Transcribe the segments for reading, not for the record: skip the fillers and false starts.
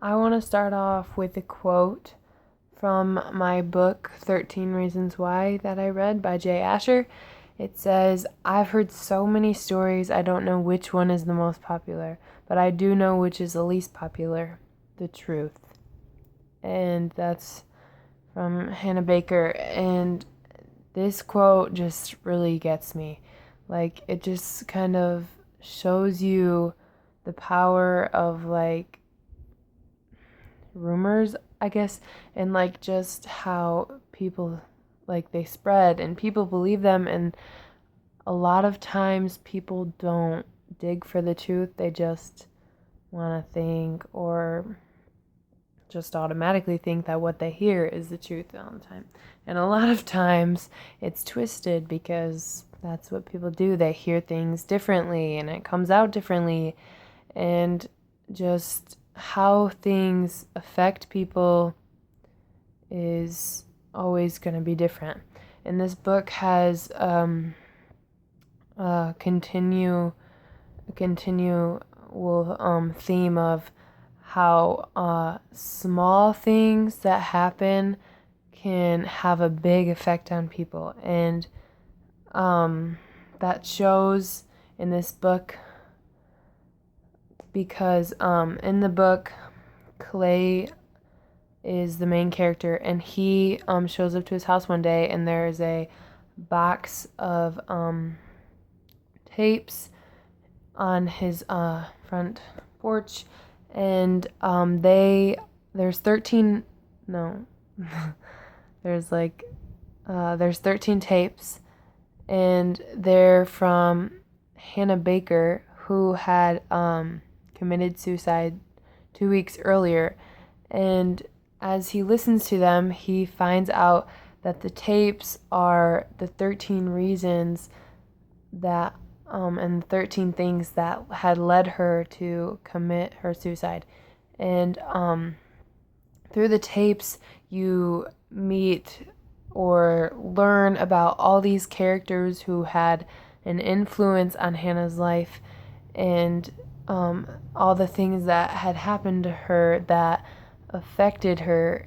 I want to start off with a quote from my book, 13 Reasons Why, that I read by Jay Asher. It says, I've heard so many stories, I don't know which one is the most popular, but I do know which is the least popular, the truth. And that's from Hannah Baker. And this quote just really gets me. Like, it just kind of shows you the power of, like, rumors, I guess, and like just how people like they spread and people believe them, and a lot of times people don't dig for the truth. They just want to think or just automatically think that what they hear is the truth all the time. And a lot of times it's twisted because that's what people do. They hear things differently and it comes out differently, and just how things affect people is always going to be different. And this book has a continual theme of how small things that happen can have a big effect on people, and that shows in this book because in the book, Clay is the main character, and he shows up to his house one day, and there's a box of tapes on his front porch, and there's 13 no there's 13 tapes, and they're from Hannah Baker, who had committed suicide 2 weeks earlier. And as he listens to them, he finds out that the tapes are the 13 reasons that and 13 things that had led her to commit her suicide. And through the tapes, you meet or learn about all these characters who had an influence on Hannah's life, and all the things that had happened to her that affected her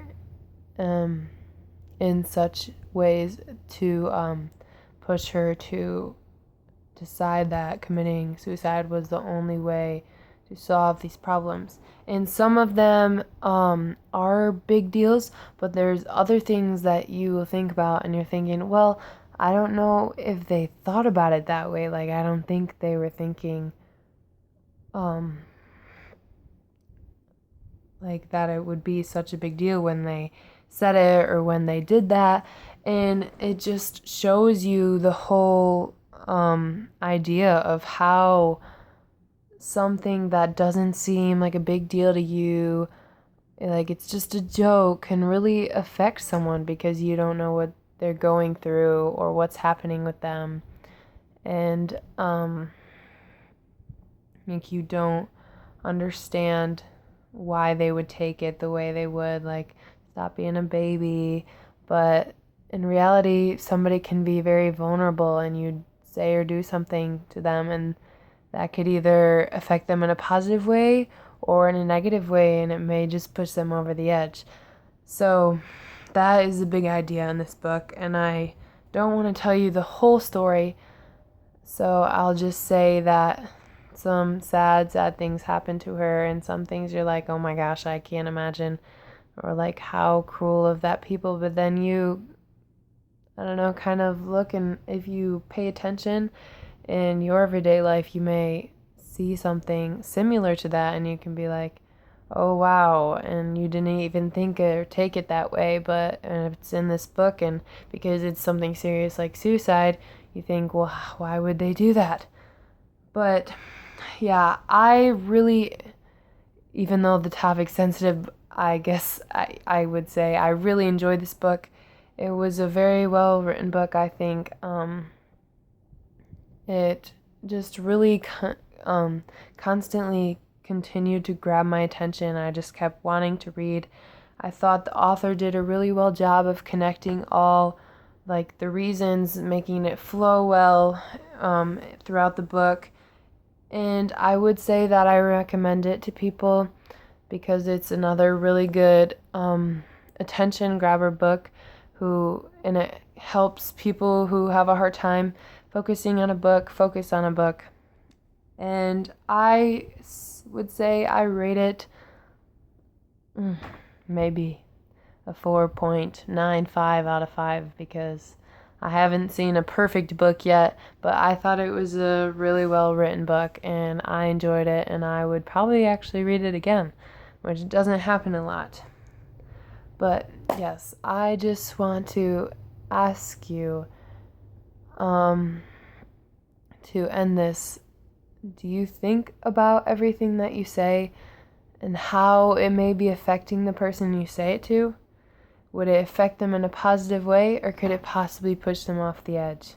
in such ways to push her to decide that committing suicide was the only way to solve these problems. And some of them are big deals, but there's other things that you will think about and you're thinking, well, I don't know if they thought about it that way. Like, I don't think they were thinking like that it would be such a big deal when they said it or when they did that. And it just shows you the whole idea of how something that doesn't seem like a big deal to you, like it's just a joke, can really affect someone because you don't know what they're going through or what's happening with them. And like you don't understand why they would take it the way they would, like stop being a baby. But in reality, somebody can be very vulnerable, and you say or do something to them, and that could either affect them in a positive way or in a negative way, and it may just push them over the edge. So that is a big idea in this book, and I don't want to tell you the whole story, so I'll just say that some sad things happen to her, and some things you're like, oh my gosh, I can't imagine, or like how cruel of that people. But then you, I don't know, kind of look, and if you pay attention in your everyday life, you may see something similar to that, and you can be like, oh wow, and you didn't even think or take it that way. But if it's in this book, and because it's something serious like suicide, you think, well, why would they do that? But yeah, I really, even though the topic's sensitive, I guess I would say I really enjoyed this book. It was a very well written book, I think. It just really constantly continued to grab my attention. I just kept wanting to read. I thought the author did a really well job of connecting all like the reasons, making it flow well throughout the book. And I would say that I recommend it to people because it's another really good attention grabber book and it helps people who have a hard time focusing on a book focus on a book. And I would say I rate it maybe a 4.95 out of 5 because I haven't seen a perfect book yet, but I thought it was a really well written book and I enjoyed it, and I would probably actually read it again, which doesn't happen a lot. But yes, I just want to ask you to end this. Do you think about everything that you say and how it may be affecting the person you say it to? Would it affect them in a positive way, or could it possibly push them off the edge?